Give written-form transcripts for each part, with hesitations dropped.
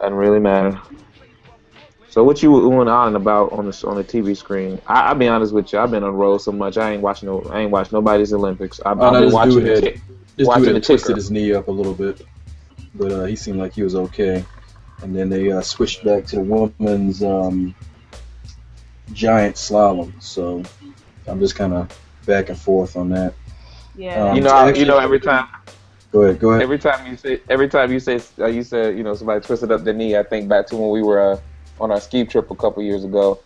Doesn't really matter. So what you went on and about on the TV screen? I'll be honest with you. I've been on the road so much. I ain't watched nobody's Olympics. Oh I've no, been watching this dude watching the had twisted ticker. his knee up a little bit, but he seemed like he was okay. And then they switched back to the women's giant slalom. So I'm just kind of back and forth on that. Yeah. Every time. Go ahead. Every time you say you said somebody twisted up their knee, I think back to when we were on our ski trip a couple years ago,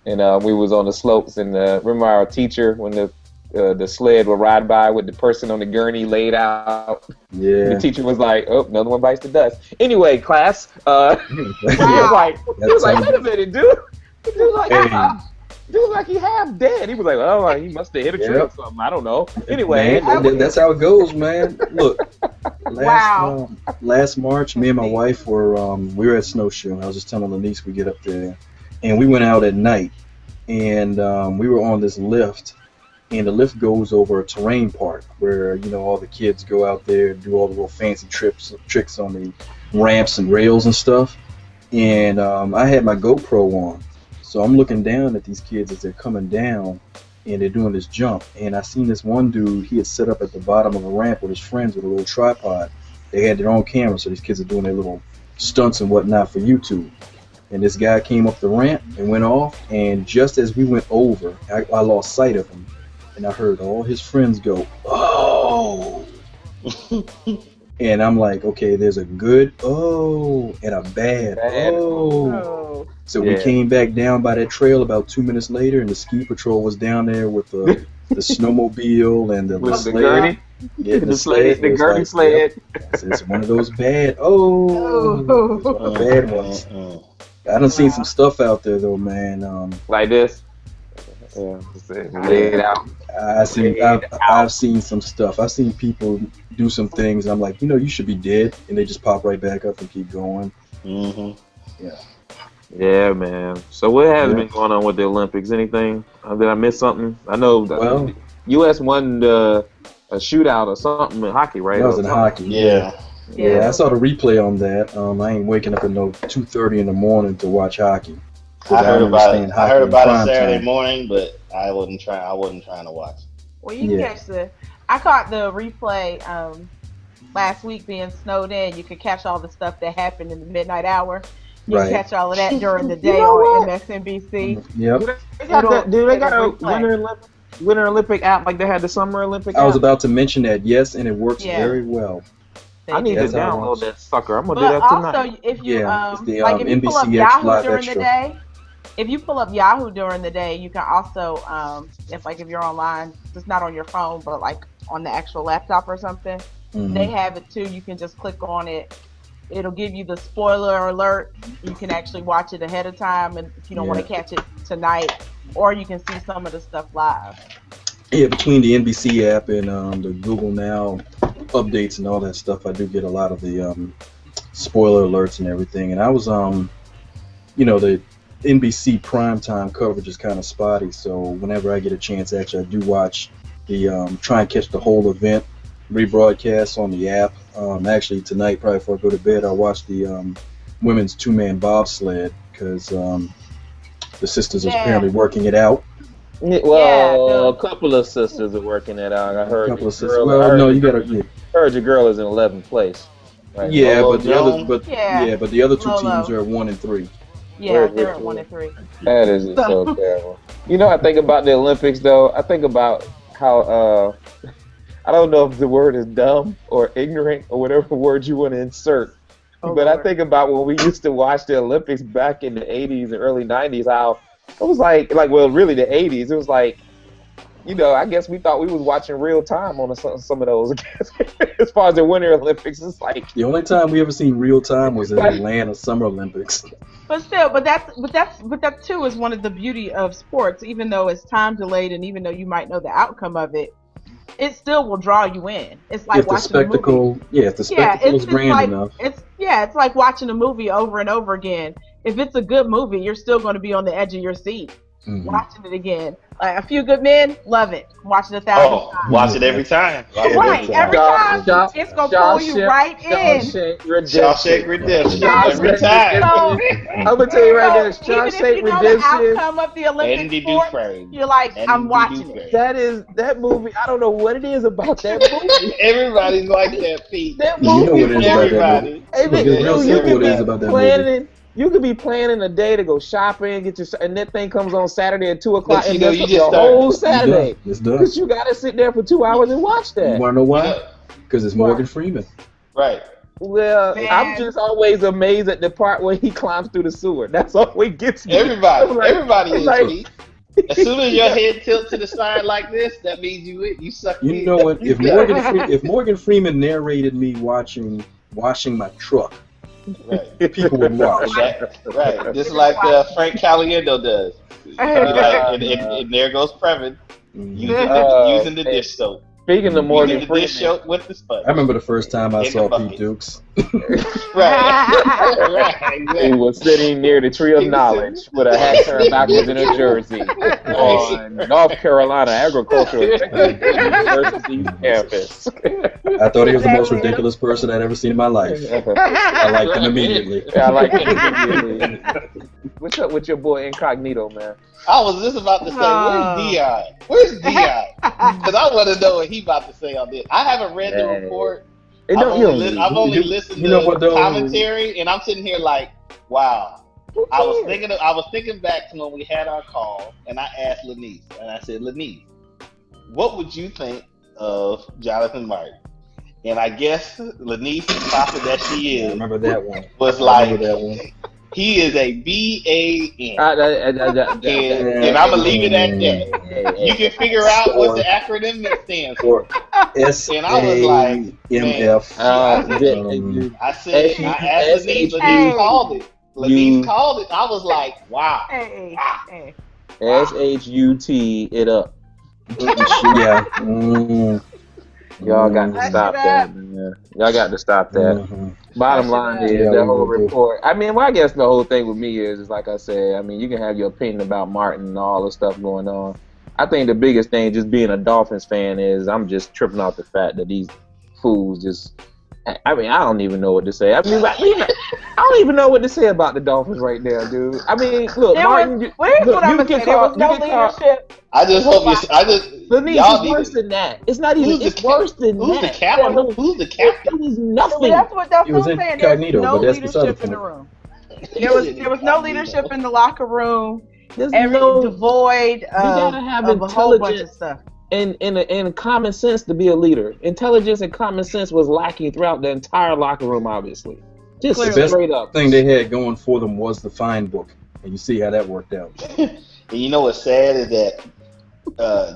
and we was on the slopes, and remember our teacher when the sled would ride by with the person on the gurney laid out. Yeah. The teacher was like, "Oh, another one bites the dust." Anyway, class. He was like, "Wait a minute, dude." He was like, dude, like he half dead. He was like, "Oh, he must have hit a tree or something. I don't know." Anyway, man, that's how it goes, man. Look, last March, me and my wife we were at snowshoeing. I was just telling Lonice we get up there, and we went out at night, and we were on this lift, and the lift goes over a terrain park where all the kids go out there and do all the little fancy tricks on the ramps and rails and stuff. And I had my GoPro on. So I'm looking down at these kids as they're coming down, and they're doing this jump. And I seen this one dude, he had set up at the bottom of a ramp with his friends with a little tripod. They had their own camera, so these kids are doing their little stunts and whatnot for YouTube. And this guy came up the ramp and went off, and just as we went over, I lost sight of him. And I heard all his friends go, "Oh!" And I'm like, okay, there's a good "oh" and a bad "oh." So we came back down by that trail about 2 minutes later, and the ski patrol was down there with the snowmobile and the sled. Gurney? Yeah, the gurney sled. Yep. It's one of those bad one of the bad ones. I done seen some stuff out there though, man. Like this. Yeah, lay it out. I've seen some stuff. I've seen people do some things. And I'm like, you should be dead, and they just pop right back up and keep going. Mm-hmm. Yeah. Yeah, man. So what has been going on with the Olympics? Anything? Did I miss something? I know U.S. won a shootout or something in hockey, right? That was in hockey. Yeah. I saw the replay on that. I ain't waking up at 2:30 in the morning to watch hockey. I heard about it Saturday morning, but I wasn't trying to watch. Well, you can catch I caught the replay last week being snowed in. You could catch all the stuff that happened in the midnight hour. You can catch all of that during the day on MSNBC. Yep. They got a Winter Olympic app like they had the Summer Olympic app? I was about to mention that, yes, and it works very well. I need to download that sucker. I'm going to do that tonight. Also, if you, if you pull up NBCX Yahoo Live during Extra. the day, if you pull up Yahoo during the day, you can also, if you're online, just not on your phone, but like on the actual laptop or something, they have it too. You can just click on it. It'll give you the spoiler alert. You can actually watch it ahead of time, and if you don't want to catch it tonight, or you can see some of the stuff live. Yeah, between the NBC app and the Google Now updates and all that stuff, I do get a lot of the spoiler alerts and everything. And I was, the NBC primetime coverage is kind of spotty, so whenever I get a chance, actually, I do watch the try and catch the whole event rebroadcast on the app. Actually, tonight, probably before I go to bed, I'll watch the women's two-man bobsled because the sisters are apparently working it out. Well, a couple of sisters are working it out. I heard. A couple of sisters. Well, no, you gotta. Yeah. Heard your girl is in 11th place. Right? Yeah, but the other two teams are at 1 and 3. Yeah, they're at 1 and 3. That is just so terrible. I think about the Olympics though. I think about how I don't know if the word is dumb or ignorant or whatever word you want to insert. But I think about when we used to watch the Olympics back in the 80s and early 90s, how it was really the 80s. It was like, I guess we thought we was watching real time on some of those. As far as the Winter Olympics, it's like the only time we ever seen real time was in Atlanta Summer Olympics. But still, but that too is one of the beauty of sports. Even though it's time delayed, and even though you might know the outcome of it, it still will draw you in. It's like watching a movie. If the spectacle is grand enough. It's like watching a movie over and over again. If it's a good movie, you're still going to be on the edge of your seat. watching it again. Like A Few Good Men, love it. Watch it 1,000 times. Watch it every time. Right, every time. It's gonna pull you right in. Shawshank Redemption. Every time. I'm gonna tell you right there, Shawshank Even if you know the outcome of the Olympic sport, you're like, I'm watching it. That movie. I don't know what it is about that movie. Everybody's like that, Pete. That movie. You know what it is about that movie. You could be planning a day to go shopping, and that thing comes on Saturday at 2:00, and you just the whole Saturday. It's done. Because you gotta sit there for 2 hours and watch that. You wanna know why? Because it's Morgan Freeman. Right. Well, man. I'm just always amazed at the part where he climbs through the sewer. That's always gets me. Everybody is. Like, as soon as your head tilts to the side like this, that means you suck. You know what? If Morgan Freeman narrated me washing my truck. Right. People would watch. Right. Just like Frank Caliendo does. And there goes Prev using the dish soap. Speaking of Morgan Freeman, dish soap with the sponge. I remember the first time I saw Pete Dukes. Right. He was sitting near the Tree of Knowledge with a hat turned backwards in a jersey on North Carolina Agricultural University campus. I thought he was the most ridiculous person I'd ever seen in my life. I liked him immediately. Yeah, I liked him immediately. What's up with your boy Incognito, man? I was just about to say, where's Dion? Where's Dion? Because I want to know what he about to say on this. I haven't read the report. I've only listened to the commentary, and I'm sitting here like, wow. I was thinking back to when we had our call, and I asked Lonice, and I said, Lonice, what would you think of Jonathan Martin? And I guess Lonice, prophet that she is, I remember that one. Was like, he is a BAN. And I'm going to leave it at that. You can figure out what the acronym stands for. And I was like, MF. I asked Lonice, Lonice called it. Lonice called it. I was like, wow. SHUT it up. Yeah. Y'all got to stop that, man. Y'all got to stop that. Bottom line is the whole report. I mean, well, I guess the whole thing with me is like I said, I mean, you can have your opinion about Martin and all the stuff going on. I think the biggest thing, just being a Dolphins fan, is I'm just tripping off the fact that these fools just. I mean, I don't even know what to say. I don't even know what to say about the Dolphins right now, dude. I mean, look, Martin. There was no leadership. I just hope it's worse than that. It's not even. It's worse than that. Who's the captain? Who's the captain? It was nothing. That's what I'm saying. There's no leadership in the room. There was no leadership in the locker room. Devoid of a whole bunch of stuff. And common sense to be a leader. Intelligence and common sense was lacking throughout the entire locker room, obviously. Just straight up. The thing they had going for them was the fine book. And you see how that worked out. And you know what's sad is that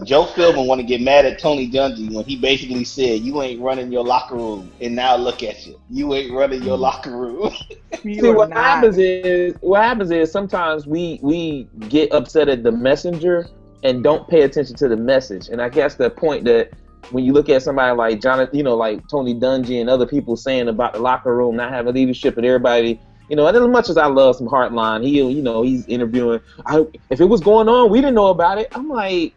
Joe Philbin want to get mad at Tony Dungy when he basically said, you ain't running your locker room. And now look at you. You ain't running your locker room. See, what happens is sometimes we get upset at the messenger and don't pay attention to the message. And I guess the point that when you look at somebody like Jonathan, like Tony Dungy and other people saying about the locker room not having leadership and everybody, and as much as I love some Heartline, he's interviewing. If it was going on, we didn't know about it. I'm like,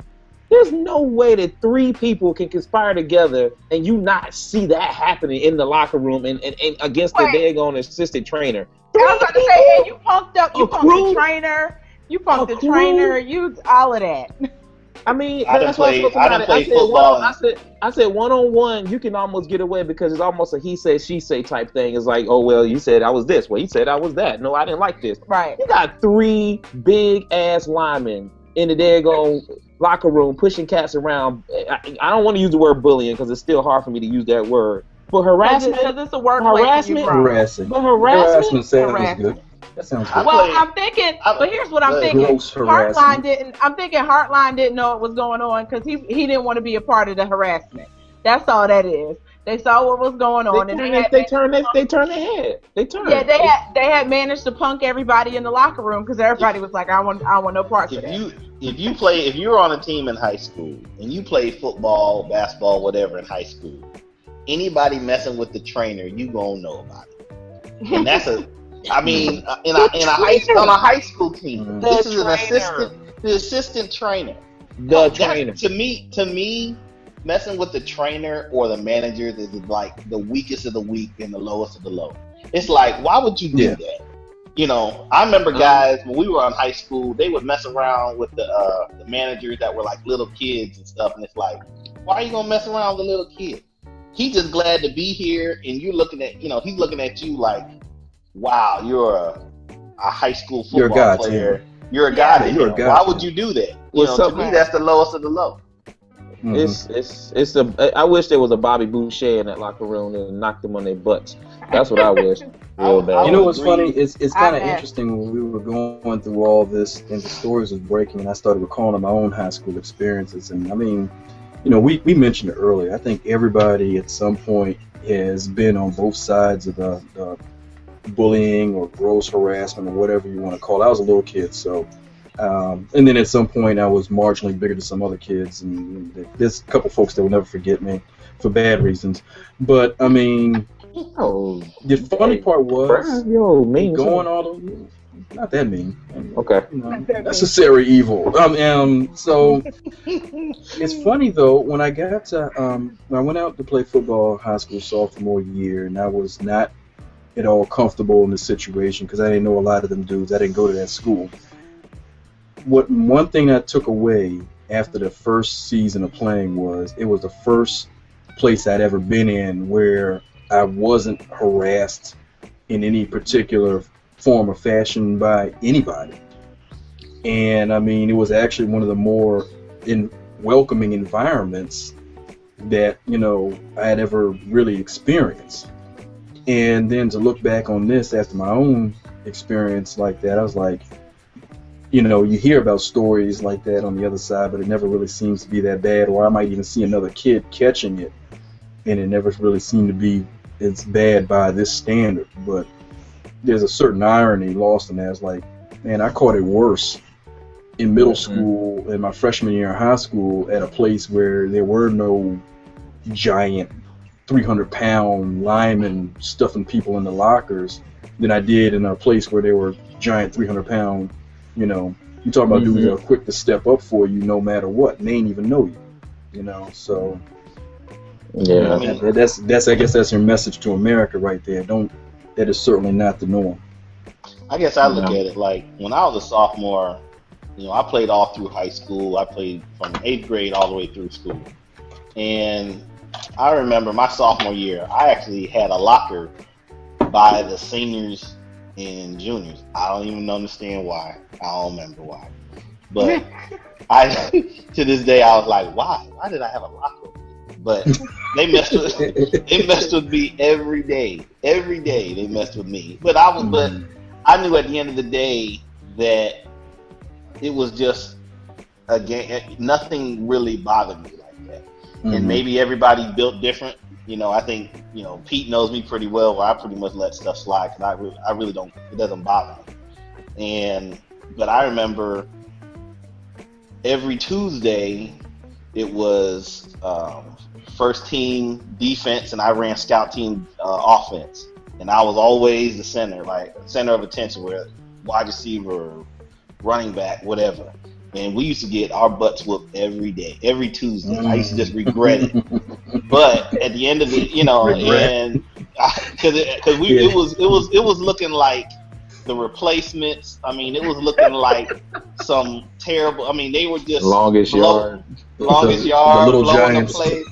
there's no way that three people can conspire together and you not see that happening in the locker room and against the daggone assistant trainer. I was about to say, hey, you punked the trainer. You punked the trainer. You all of that. I mean, that's what I said. I said one-on-one, you can almost get away because it's almost a he say, she say type thing. It's like, oh, well, you said I was this. Well, you said I was that. No, I didn't like this. Right. You got three big-ass linemen in the daggone locker room pushing cats around. I don't want to use the word bullying because it's still hard for me to use that word. But harassment. Because it's a word harassing. But harassment sounds good. That sounds good. I'm thinking, but here's what I'm thinking. Heartline didn't know what was going on because he didn't want to be a part of the harassment. That's all that is. They saw what was going on, they turned their head. Yeah, they had managed to punk everybody in the locker room because everybody was like, I want no parts of that. If you were on a team in high school and you played football, basketball, whatever in high school, anybody messing with the trainer, you gonna know about it. And that's on a high school team. This is an assistant. The assistant trainer. The trainer. To me, messing with the trainer or the manager is like the weakest of the weak and the lowest of the low. It's like, why would you do that? You know, I remember guys when we were in high school, they would mess around with the managers that were like little kids and stuff, and it's like, why are you gonna mess around with a little kid? He's just glad to be here, and you're looking at, he's looking at you like, wow, you're a high school football player. You're a guy. Why would you do that? To me, that's the lowest of the low. Mm-hmm. I wish there was a Bobby Boucher in that locker room and knocked them on their butts. That's what I wish. Real bad. You know what's funny? It's kind of interesting when we were going through all this and the stories was breaking, and I started recalling my own high school experiences. And I mean, we mentioned it earlier. I think everybody at some point has been on both sides of the bullying or gross harassment or whatever you want to call it. I was a little kid, so. And then at some point I was marginally bigger than some other kids, and there's a couple folks that will never forget me for bad reasons. But I mean, the funny part was going all the not that mean. Okay. Necessary evil. So it's funny though, when I got to when I went out to play football high school sophomore year, and I was not at all comfortable in the situation because I didn't know a lot of them dudes. I didn't go to that school. One thing I took away after the first season of playing was it was the first place I'd ever been in where I wasn't harassed in any particular form or fashion by anybody. And I mean, it was actually one of the more welcoming environments that I had ever really experienced. And then to look back on this after my own experience like that, I was like, you hear about stories like that on the other side, but it never really seems to be that bad. Or I might even see another kid catching it, and it never really seemed to be as bad by this standard. But there's a certain irony lost in that. It's like, man, I caught it worse in middle school and my freshman year in high school at a place where there were no giant 300-pound linemen stuffing people in the lockers than I did in a place where there were giant 300-pound. You talk about dudes that are quick to step up for you no matter what, and they ain't even know you. So yeah, that's I guess that's your message to America right there. That is certainly not the norm. I guess I look at it like when I was a sophomore, I played all through high school. I played from 8th grade all the way through school, and I remember my sophomore year, I actually had a locker by the seniors and juniors. I don't even understand why. I don't remember why. But to this day, I was like, why? Why did I have a locker? But they messed with me every day. Every day they messed with me. But I knew at the end of the day that it was just a game. Nothing really bothered me like that. And maybe everybody built different. I think, Pete knows me pretty well, where I pretty much let stuff slide because I really don't, it doesn't bother me. But I remember every Tuesday it was first team defense and I ran scout team offense. And I was always the center of attention, where wide receiver, running back, whatever. And we used to get our butts whooped every day, every Tuesday. I used to just regret it. But at the end of it, and because it was looking like the replacements. I mean, it was looking like some terrible. I mean, they were just longest yard, blowing the play,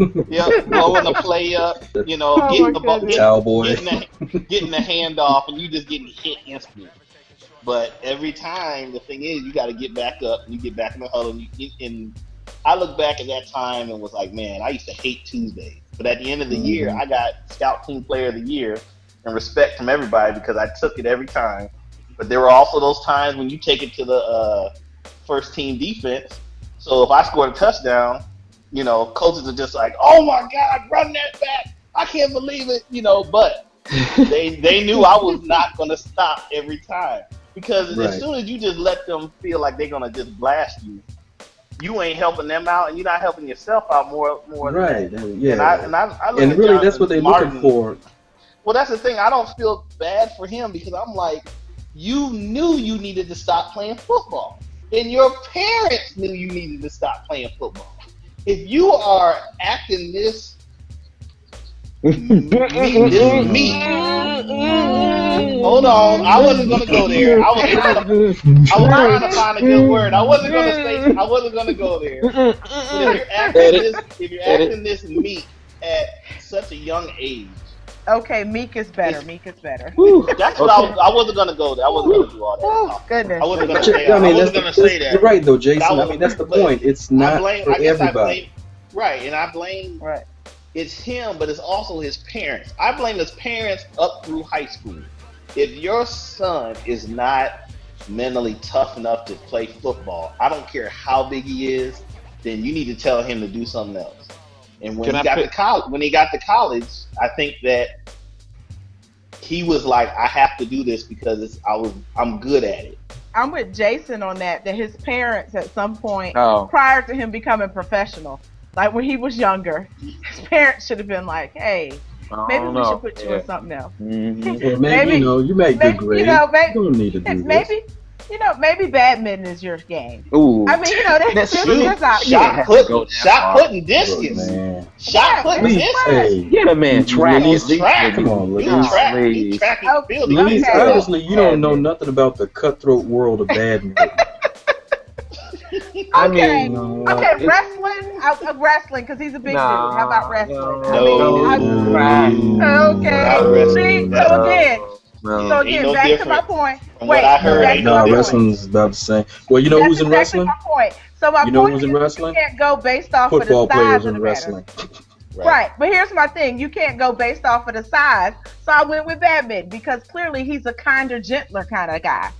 blowing the play up. Getting the handoff, and you just getting hit instantly. But every time, the thing is, you got to get back up, and you get back in the huddle. And I look back at that time and was like, man, I used to hate Tuesdays. But at the end of the year, I got Scout Team Player of the Year and respect from everybody because I took it every time. But there were also those times when you take it to the first team defense. So if I scored a touchdown, coaches are just like, oh my God, run that back. I can't believe it, but they knew I was not going to stop every time. Because as soon as you just let them feel like they're going to just blast you, you ain't helping them out, and you're not helping yourself out more right. Than yeah. And I look and at really, Jonathan that's what they're Martin. looking for. Well, that's the thing. I don't feel bad for him because I'm like, you knew you needed to stop playing football. and your parents knew you needed to stop playing football. If you are acting this meek. Hold on, I wasn't gonna go there. I was trying to find a good word. I wasn't gonna go there. But if you're acting this meek at such a young age. Okay, meek is better. Meek is better. That's what I wasn't gonna go there. I wasn't gonna do all that. Oh, goodness. I wasn't gonna say that. I wasn't gonna say that. You're right though, Jason. I mean, that's the point. It's not for everybody. Right, and I blame. Right. It's him, but it's also his parents. I blame his parents up through high school. If your son is not mentally tough enough to play football, I don't care how big he is, then you need to tell him to do something else. And when he got to college, I think that he was like, I have to do this because I'm good at it. I'm with Jason on that his parents at some point prior to him becoming professional, like when he was younger, his parents should have been like, hey, maybe we should put you in something else. Mm-hmm. Well, maybe, you make good grades. You don't need to do this. Maybe badminton is your game. Ooh. I mean, that's not shot putting distance. Shot putting distance. Hey. Get a man track. Come on, track and field. Lonice, obviously, you don't know nothing about the cutthroat world of badminton. Wrestling, because he's a big dude. How about wrestling? So again, back to my point. Wrestling's about the same. Well, you know who's in wrestling? My point. So my point is, you can't go based off of the size of the wrestling. Right, but here's my thing. You can't go based off of the size. So I went with badminton because clearly he's a kinder, gentler kind of guy.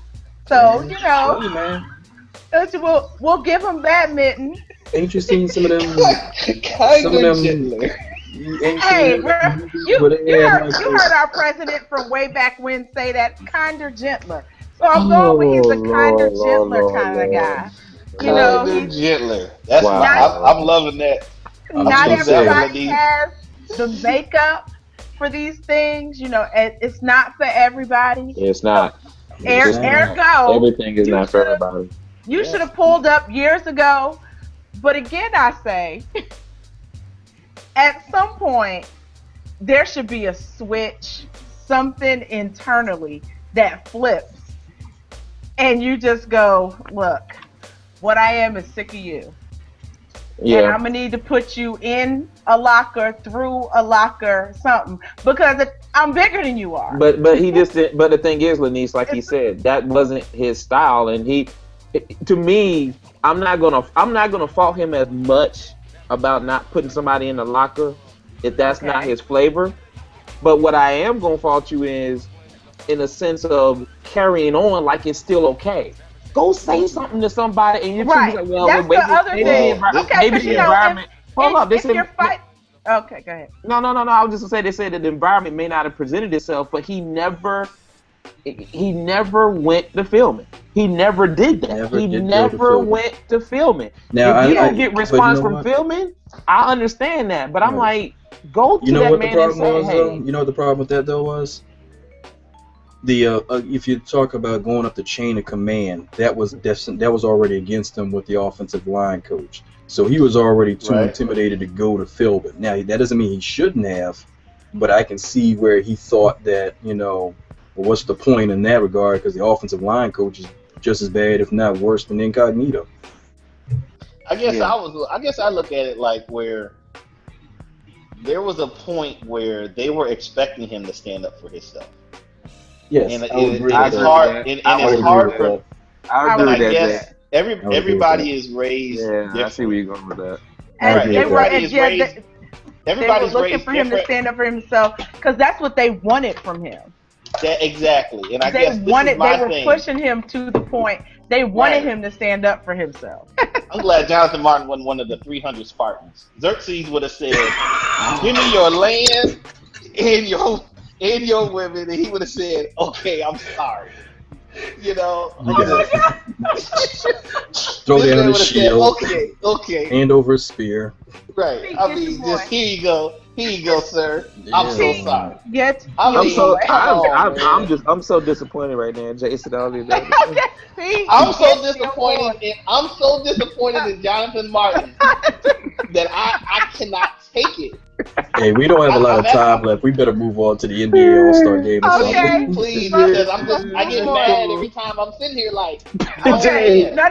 So, we'll give him badminton. Ain't you seen some of them? Hey, you heard our president from way back when say that, kinder, gentler. So I'm going with he's a kinder, gentler kind of guy. Gentler. That's I'm loving that. Not everybody has the makeup for these things. It's not for everybody. It's not. Ergo, everything is not for everybody. You should have pulled up years ago. But again, I say, at some point, there should be a switch, something internally that flips. And you just go, look, what I am is sick of you. Yeah. And I'm going to need to put you in a locker, through a locker, something. Because I'm bigger than you are. But he just didn't. But the thing is, Lonice, like he said, that wasn't his style. And to me, I'm not gonna fault him as much about not putting somebody in the locker if that's not his flavor. But what I am gonna fault you is in a sense of carrying on like it's still okay. Go say something to somebody, and you're like, well, that's maybe, the other thing. Maybe the environment. Hold up, this is. Okay, go ahead. No. I was just gonna say they said that the environment may not have presented itself, but he never went to filming. He never did that. He never went to filming. Now, if you don't get response from filming, I understand that. But I'm like, go to that man and say, hey. You know what the problem with that though was? If you talk about going up the chain of command, that was already against him with the offensive line coach. So he was already too intimidated to go to Philbin. Now that doesn't mean he shouldn't have, but I can see where he thought that, well, what's the point in that regard? Because the offensive line coach is just as bad, if not worse, than Incognito. I guess I look at it like where there was a point where they were expecting him to stand up for himself. Yes, and it's hard. And it's hard for. I guess everybody is raised. Yeah, different. I see where you're going with that. Everybody is raised. Everybody's looking for him to stand up for himself because that's what they wanted from him. Exactly, and they were pushing him to the point they wanted him to stand up for himself. I'm glad Jonathan Martin wasn't one of the 300 Spartans. Xerxes would have said, "Give me your land and your women," and he would have said, "Okay, I'm sorry." Throw down his shield. Okay. Hand over a spear. Right. I mean, just here you go. Here you go, sir. Yeah. I'm so sorry. Get I'm so on, I'm so disappointed right now, Jason. All these days. I'm so disappointed. I'm so disappointed in Jonathan Martin that I cannot take it. Hey, we don't have a lot of time left. We better move on to the NBA All-Star game or something. Please, because I get mad every time I'm sitting here like, Jay. No,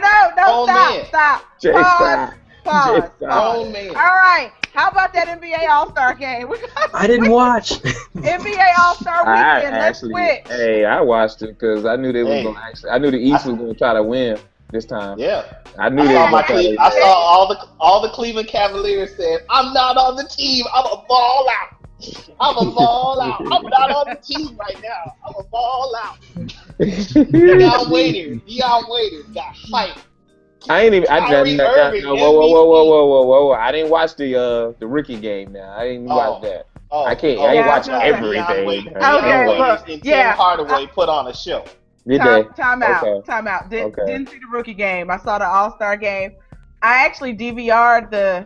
stop. Jay, Pause. Jay, Oh man. All right. How about that NBA All-Star game? I didn't watch. NBA All-Star weekend. Let's switch. Hey, I watched it because I knew they was going to actually. I knew the East was going to try to win this time. Yeah. I knew they were going to. I saw all the Cleveland Cavaliers said, "I'm not on the team. I'm a ball out. I'm a ball out. I'm not on the team right now. I'm a ball out." Deion Waiters got hyped. I ain't even. Whoa! I didn't watch the rookie game. Now I didn't watch that. I can't. I ain't watch everything. Tim Hardaway put on a show. Time out. Didn't see the rookie game. I saw the All-Star game. I actually DVR'd the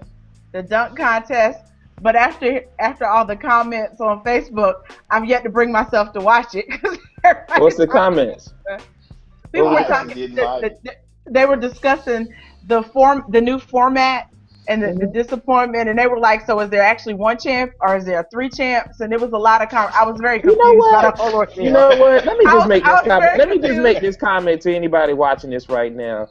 dunk contest, but after all the comments on Facebook, I'm yet to bring myself to watch it. What's the comments? People were talking. They were discussing the new format and the disappointment, and they were like, "So is there actually one champ, or is there 3 champs?" And it was a lot of I was very confused. You know what? Let me just make this comment. Let me just make this comment to anybody watching this right now.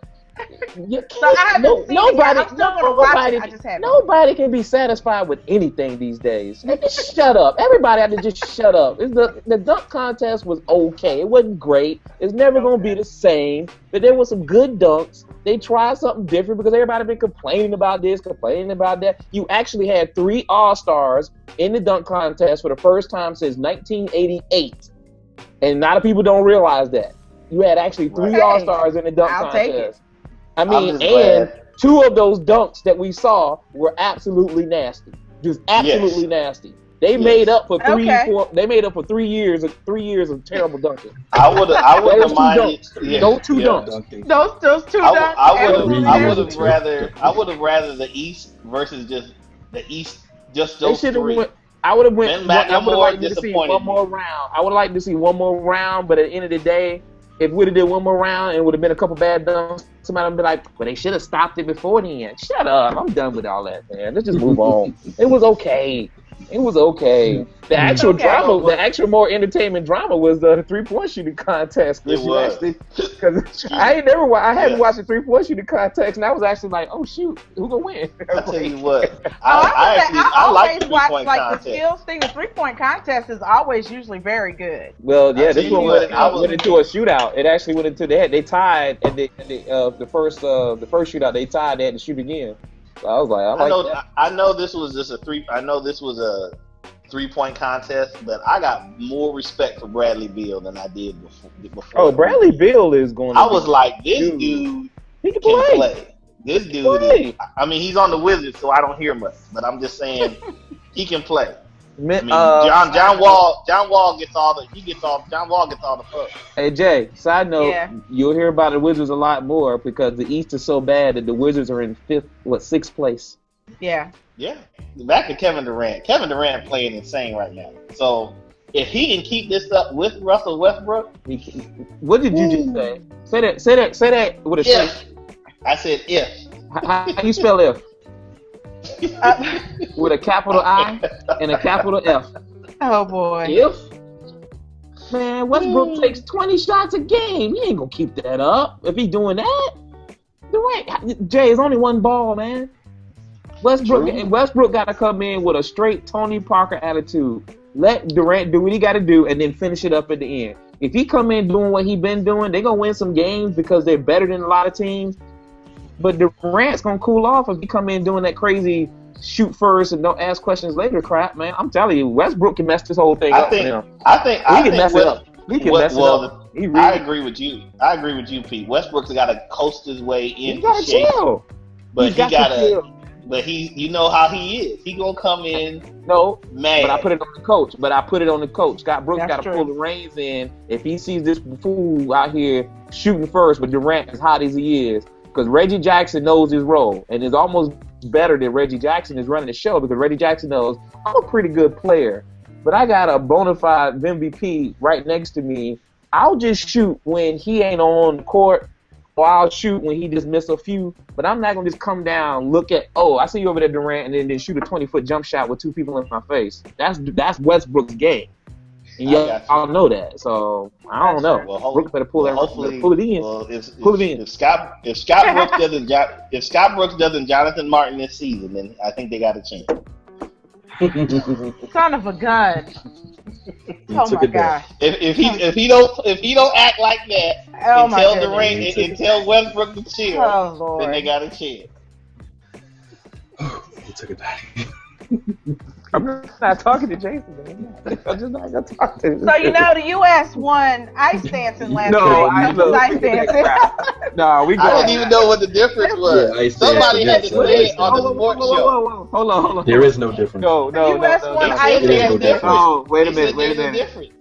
Nobody can be satisfied with anything these days. Just shut up. Everybody had to just shut up. The dunk contest was okay. It wasn't great. It's never going to be the same. But there were some good dunks. They tried something different because everybody been complaining about this, complaining about that. You actually had 3 All-Stars in the dunk contest for the first time since 1988. And a lot of people don't realize that. You had actually 3 All-Stars in the dunk contest. I mean, and 2 of those dunks that we saw were absolutely nasty. Just absolutely nasty. They made up for 3 years of terrible dunking. I would have minded those 2 dunks. Those 2 dunks. I would have rather the East versus just the East. Just those 3. I would have went. I would have liked to see one more round. I would like to see one more round, but at the end of the day, if we would have did one more round and it would have been a couple bad dunks, somebody would be like, well, they should have stopped it before the end. Shut up. I'm done with all that, man. Let's just move on. It was okay. The actual drama, the actual more entertainment drama was the 3-point shooting contest. It was. Because I hadn't watched the 3-point shooting contest, and I was actually like, oh, shoot, who's going to win? I tell you what. I like the 3-point contest. The skills thing. The 3-point contest is always usually very good. Well, yeah, this one went into a shootout. It actually went into they tied at the first shootout. They tied. They had to shoot again. So I was like, I know this was just a 3-point contest, but I got more respect for Bradley Beal than I did before. Oh, Bradley Beal is going. I was like, this dude he can play. This dude is. I mean, he's on the Wizards, so I don't hear much, but I'm just saying he can play. I mean, John Wall gets all the fuck. Hey Jay, side note, you'll hear about the Wizards a lot more because the East is so bad that the Wizards are in 6th place. Yeah. Yeah. Back to Kevin Durant. Kevin Durant playing insane right now. So if he can keep this up with Russell Westbrook, what did you just say? Say that with a if. I said if. How you spell if? With a capital I and a capital F. Oh boy. If man, Westbrook takes 20 shots a game, he ain't gonna keep that up. If he doing that, Durant, Jay, it's only one ball, man. Westbrook got to come in with a straight Tony Parker attitude. Let Durant do what he got to do, and then finish it up at the end. If he come in doing what he been doing, they're gonna win some games because they're better than a lot of teams. But Durant's gonna cool off if he come in doing that crazy shoot first and don't ask questions later crap, man. I'm telling you, Westbrook can mess this whole thing up. I think he can mess it up. I agree with you, Pete. Westbrook's got to coast his way into he gotta shape. Chill. But he gotta. But you know how he is. He gonna come in. No, mad. But I put it on the coach. Scott Brooks got to pull the reins in if he sees this fool out here shooting first, but Durant as hot as he is. Because Reggie Jackson knows his role, and it's almost better than Reggie Jackson is running the show, because Reggie Jackson knows I'm a pretty good player, but I got a bona fide MVP right next to me. I'll just shoot when he ain't on the court, or I'll shoot when he just missed a few, but I'm not going to just come down, look at, oh, I see you over there, Durant, and then shoot a 20-foot jump shot with two people in my face. That's Westbrook's game. And y'all know that, so I don't know. Well, Brooks better pull it in. Well, if Scott Brooks doesn't Jonathan Martin this season, then I think they got a chance. Son of a gun! Oh my God! If he don't act like that, and tell Durant and tell Westbrook to chill, then they got a chance. He took it back. I'm not talking to Jason, man. I'm just not going to talk to him. So, the U.S. won ice dancing last night. Ice dancing. No, we go. I didn't even know what the difference was. Yeah, somebody had to say it on the sports show. Hold on. There is no difference. No. U.S. won ice dancing. Oh, wait a minute.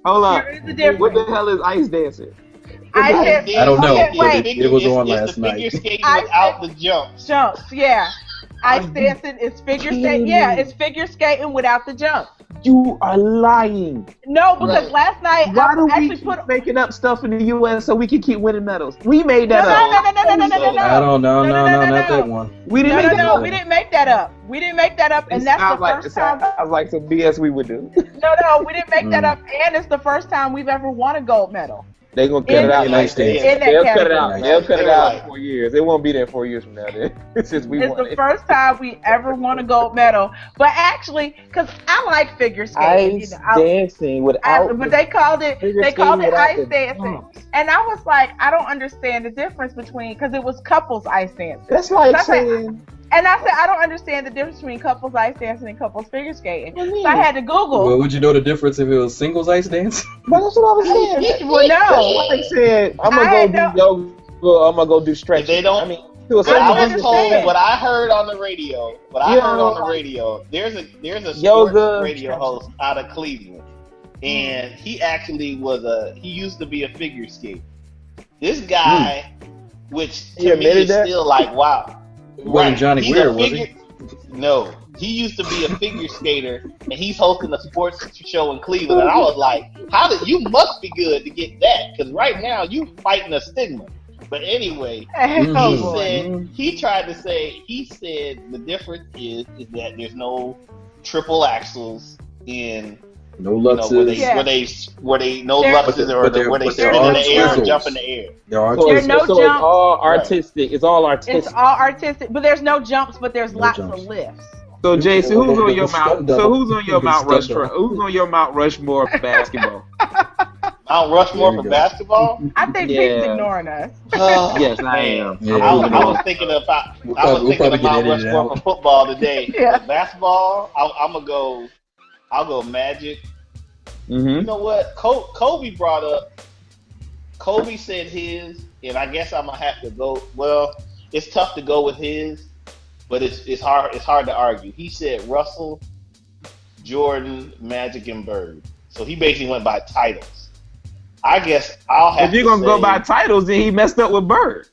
Hold on. There is a difference. What the hell is ice dancing? I don't know. Wait. It was on last night. Figure skating without the jumps. Yeah. Ice dancing is figure skating. Yeah, it's figure skating without the jump. You are lying. No, because last night Why do actually we keep making up stuff in the U.S. so we can keep winning medals? We made that up. No. I don't know. No, not that one. We didn't make that up. We didn't make that up. We didn't make that up, and that's the first time. Sounds like some BS we would do. No, we didn't make that up, and it's the first time we've ever won a gold medal. They're going to cut it out. They'll cut it out. They'll cut it out in 4 years. It won't be there 4 years from now. It's the first time we ever won a gold medal. But actually, because I like figure skating. Ice dancing without. But they called it ice dancing. And I was like, I don't understand the difference between, because it was couples ice dancing. That's like saying. And I said, I don't understand the difference between couples ice dancing and couples figure skating. So I had to Google. Well, would you know the difference if it was singles ice dance? But that's what I was saying. Well, no. I said, I'm going to go do yoga, I'm going to go do stretching. They don't. I was told what I heard on the radio. There's a sports radio host out of Cleveland, and he actually he used to be a figure skater. This guy, which to me is still like, wow. Wasn't Johnny Weir, was he? No, he used to be a figure skater, and he's hosting a sports show in Cleveland. And I was like, you must be good to get that, because right now you fighting a stigma. But anyway, he said the difference is that there's no triple axles in. No luxes. Where they no luxes where they spin in the air or jump in the air. There are no jumps. It's all artistic. It's all artistic. But there's no jumps. But there's lots of lifts. So Jason, who's on your Mount Rushmore? Who's on your Mount Rushmore for basketball? Mount Rushmore for basketball? I think Pete's ignoring us. Yes, I am. Yeah, I was thinking about Mount Rushmore for football today. Yeah. For basketball, I'll go Magic. Mm-hmm. You know what? Kobe brought up. Kobe said his, and I guess I'm gonna have to go. Well, it's tough to go with his, but it's hard. It's hard to argue. He said Russell, Jordan, Magic, and Bird. So he basically went by titles. I guess I'll have. If you're gonna go by titles, then he messed up with Bird.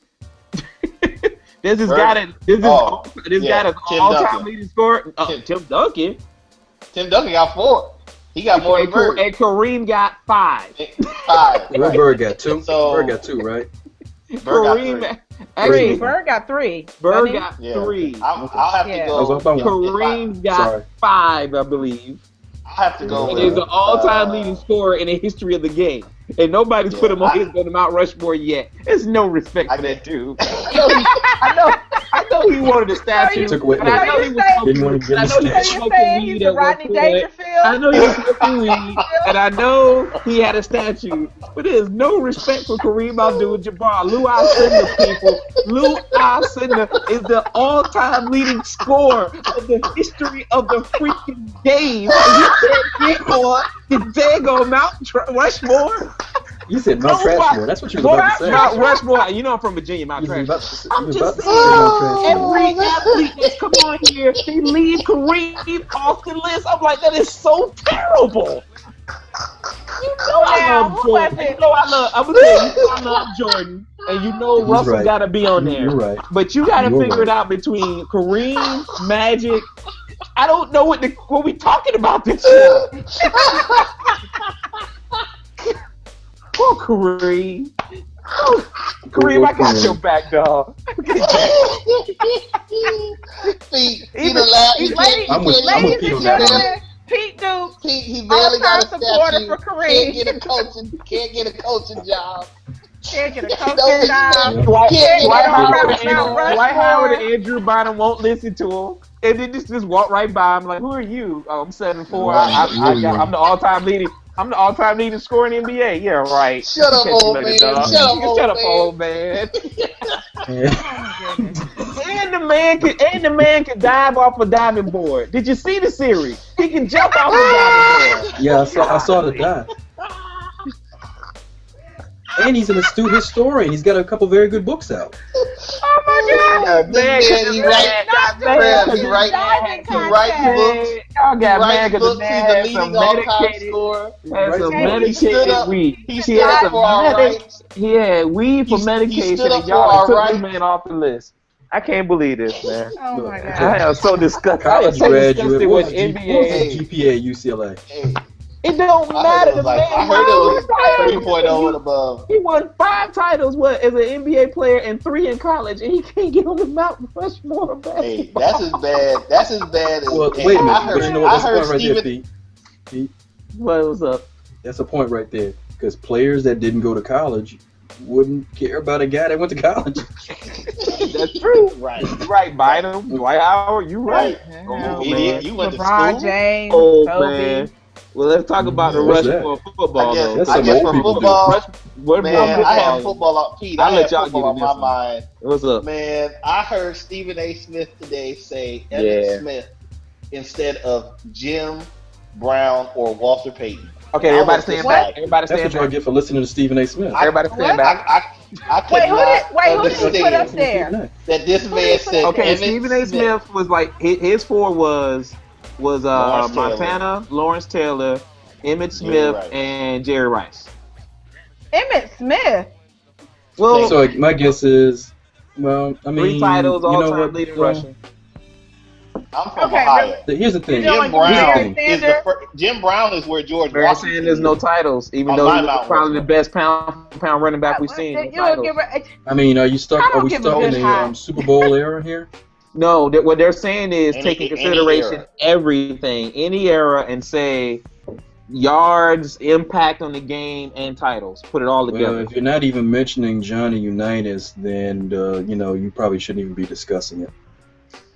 This guy an all-time leading scorer. Tim Duncan. Tim Duncan got 4. He got more than Bird. And Kareem got 5. Bird got 2. Bird got 2, right? Bird got 3. Bird got 3. I'll have to go. Kareem got 5, I believe. I'll have to go. He's an all-time leading scorer in the history of the game. And nobody's put him on the Mount Rushmore yet. There's no respect for that dude. I know he wanted a statue. I know he was smoking weed at one point. I know he was smoking weed, and I know he had a statue. But there's no respect for Kareem Abdul-Jabbar. Lou Alcindor is the all-time leading scorer of the history of the freaking game. And he can't get on his daggone Mount Rushmore. You said Mount Rushmore. That's what you were about to say. Mount Rushmore. You know I'm from Virginia. Mount Rushmore. I'm just saying. Every athlete that's come on here, they leave Kareem off the list. I'm like, that is so terrible. You know I love Jordan. I'm gonna tell you, I love Jordan. and you know Russell got to be on there. You're right. But you got to figure it out between Kareem, Magic. I don't know what we talking about this year. Poor Kareem. Kareem, I got your back, dog. I'm with Pete on that. Pete Duke, he barely got a supporter for Kareem. Can't get a coaching job. Can't get a coaching job. Dwight Howard and Andrew Bynum won't listen to him. And then just walk right by him like, who are you? Oh, I'm 7'4". I'm the all-time leading. I'm the all-time leading scorer in the NBA. Yeah, right. Shut up, old man. Shut up, old man. And the man can dive off a diving board. Did you see the series? He can jump off a diving board. Yeah, I saw the dive. And he's an astute historian. He's got a couple very good books out. Oh my God! He writes books. Y'all got mad because the man has some medicated weed. He had weed for medication, and y'all took this man off the list. I can't believe this, man. Oh my God! I am so disgusted. College graduate. With What's NBA GPA at UCLA? It don't matter. I heard it was 3.0 and above. He won 5 titles as an NBA player and 3 in college, and he can't get on the Mount Rushmore basketball. Hey, that's as bad as. Well, wait a minute. But you know what? That's a point right there, Pete. What's up? That's a point right there. Because players that didn't go to college wouldn't care about a guy that went to college. That's true. Right. Bynum, Dwight Howard, you right. Oh, man. You went to LeBron school? James, Kobe. man. Well, let's talk about the Rushmore football. I guess for football, man, I have football on Pete. I have football on my mind. What's up? Man, I heard Stephen A. Smith today say Evan Smith instead of Jim Brown or Walter Payton. Okay, everybody stand back. Everybody stand back. That's what y'all get for listening to Stephen A. Smith. Everybody stand back. I could who did you put up there? That this man said. Okay, Stephen A. Smith was like his 4 was Montana, Lawrence Taylor, Emmett Smith, and Jerry Rice. Emmett Smith. Well, so my guess is, I mean, 3 titles, all-time leading rushing. I'm from Ohio. Here's the thing. Jim Brown is where George Barry Washington. Sanders, no titles, even though he's probably the best pound running back we've seen. I mean, are we stuck in the Super Bowl era here? No, what they're saying is take in consideration everything, any era, and say yards, impact on the game, and titles. Put it all together. Well, if you're not even mentioning Johnny Unitas, then you probably shouldn't even be discussing it.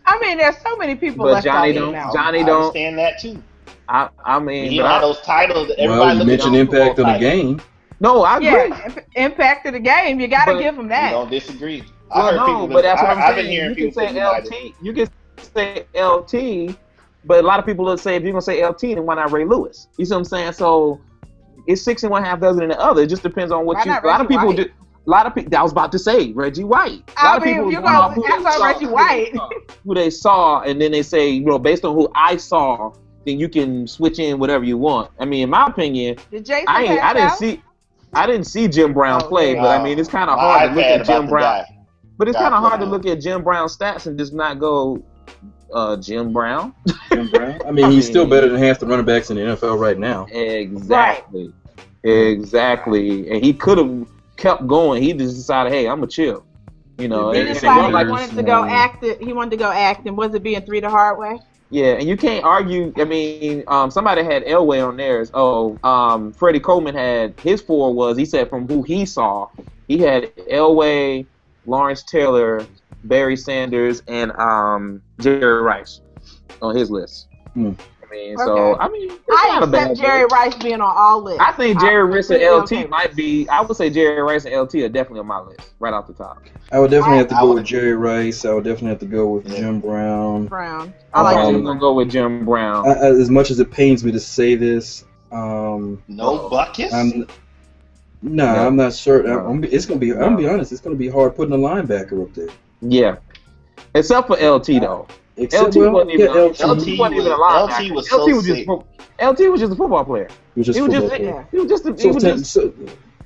I mean, there's so many people. But Johnny don't. I understand that too. I mean, you know those titles. Everybody you mentioned impact on the game. No, I agree. Yeah, impact of the game. You got to give them that. You don't disagree. But that's what I'm saying. You can say LT. You can say LT, but a lot of people will say if you're gonna say LT, then why not Ray Lewis? You see what I'm saying? So it's 6 and 1/2 dozen in the other. It just depends on what you. A lot of people do. A lot of people. I was about to say Reggie White. A lot of people. You're gonna ask Reggie White. Who they saw, and then they say, based on who I saw, then you can switch in whatever you want. I mean, in my opinion, I didn't see Jim Brown play, but I mean, it's kind of hard to look at Jim Brown. But it's kind of hard to look at Jim Brown's stats and just not go, Jim Brown. Jim Brown. I mean, he's still better than half the running backs in the NFL right now. Exactly. And he could have kept going. He just decided, hey, I'm gonna chill. He decided he wanted to go act. He wanted to go act, and was it being 3 the hard way? Yeah, and you can't argue. I mean, somebody had Elway on theirs. Freddie Coleman had his 4 was, he said from who he saw, he had Elway, Lawrence Taylor, Barry Sanders, and Jerry Rice on his list. I mean, so I mean, I accept Jerry Rice being on all lists. I think Jerry Rice and LT might be. I would say Jerry Rice and LT are definitely on my list, right off the top. I would definitely have to go with Jerry Rice. I would definitely have to go with Jim Brown. I like I'm gonna go with Jim Brown. As much as it pains me to say this, no Buckets. I'm not certain. It's gonna be. I'm gonna be honest. It's gonna be hard putting a linebacker up there. Yeah, except for LT though. LT wasn't even a linebacker. LT was just a football player. He was just a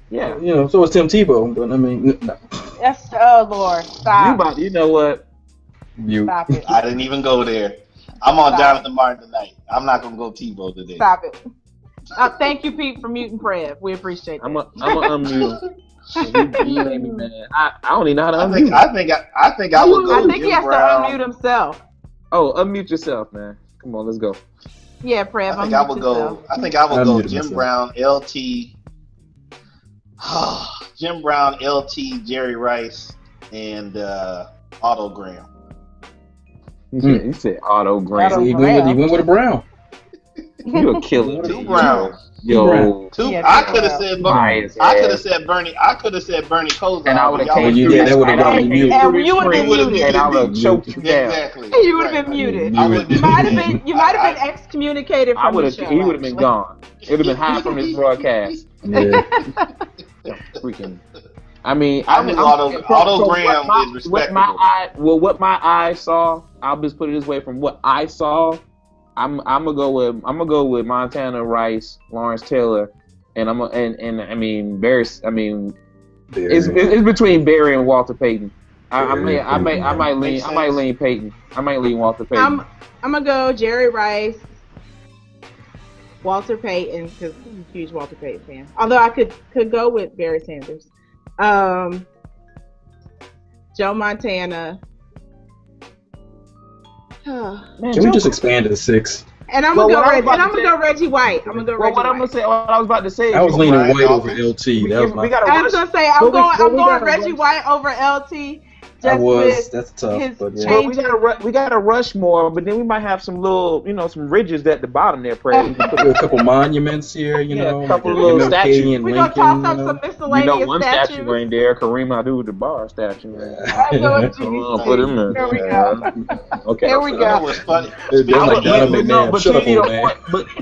Yeah. You know, so is Tim Tebow. But I mean, no. Yes. Oh Lord, stop. You know what? Mute. Stop it. I didn't even go there. I'm on Stop. Jonathan Martin tonight. I'm not gonna go Tebow today. Stop it. Thank you, Pete, for muting Prev. We appreciate that. I'm gonna unmute him. You made me mad. I don't even know how to unmute. I think I would go. I think he has Brown. to unmute himself. Oh, unmute yourself, man. Come on, let's go. Yeah, Prev. I think I would go. I think I would go. Jim Brown, LT. Jim Brown, LT, Jerry Rice, and Otto Graham. You said Otto Graham. He went with a Brown. You a killer. Two Brown. Yo. I could have said Bernie. I could have said Bernie. I could have said Bernie Kosar. And I would have came. Yeah, that would have got me muted. And you would have been muted. And I would have choked you down. Exactly. You would have been muted. You might have been excommunicated from the show. He would have been gone. It would have been high from his broadcast. Yeah. Freaking. I mean, Otto Graham is respectable. What my eyes saw, I'll just put it this way: from what I saw, I'm gonna go with Montana Rice, Lawrence Taylor, and I mean Barry. I mean, it's between Barry and Walter Payton. I might lean Payton. I might lean Walter Payton. I'm gonna go Jerry Rice, Walter Payton, because I'm a huge Walter Payton fan. Although I could go with Barry Sanders. Joe Montana. Man, can we just expand to 6? And I'm gonna go Reggie White. I'm gonna go Reggie White. What I was about to say. I was leaning White over LT. I'm going Reggie White over LT. That's tough. But yeah. We got a Rushmore, but then we might have some little, some ridges at the bottom there. Pray. A couple monuments here, a couple little statues. We're gonna toss up some miscellaneous one statues. statue right there, Kareem Abdul-Jabbar statue. Put him in. There we go. Okay. There we go.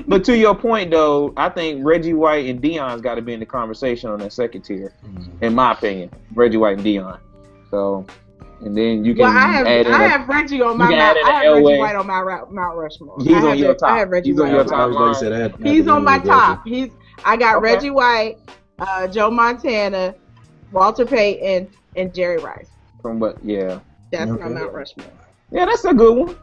But to your point, though, I think Reggie White and Deion's got to be in the conversation on that second tier, in my opinion. Reggie White and Deion. So. And then you can I have Reggie on my Mount. I have Reggie White on my Mount Rushmore. He's on your top. I have Reggie White on your top. He's on my top. I got Reggie White, Joe Montana, Walter Payton, and Jerry Rice. From what? Yeah. That's my Mount Rushmore. Yeah, that's a good one.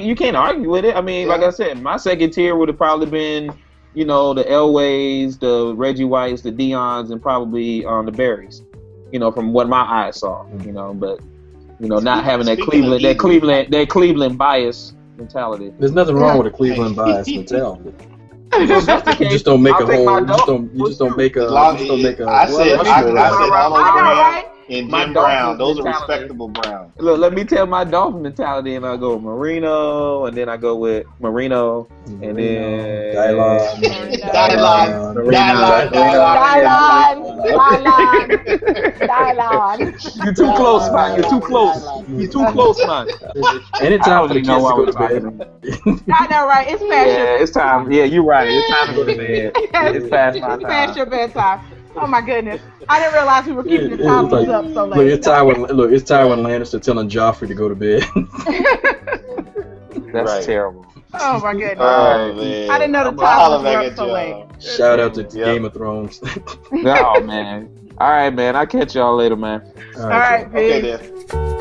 You can't argue with it. I mean, like I said, my second tier would have probably been, the Elways, the Reggie Whites, the Deions, and probably the Barrys. From what my eyes saw. But. Not having that Cleveland bias mentality. There's nothing wrong with a Cleveland bias mentality. You just don't make a whole. You just don't make a. I said Otto and Jim Brown. Those are respectable Browns. Look, let me tell my Dolphin mentality, and I go Marino, and then I go with Marino, and then Dylon. You're too close, man. You're too close, man. Anytime for the kids to go to bed. I know, right? It's past your it's time. Yeah, you're right. It's time to go to bed. It's past my time. It's past your bedtime. Oh my goodness! I didn't realize we were keeping the time up so late. It's Tywin Lannister telling Joffrey to go to bed. That's terrible. Oh my goodness! Man. I didn't know the time was up so late. Shout out to Game of Thrones. Oh man! All right, man. I'll catch y'all later, man. All right, peace. Okay, then.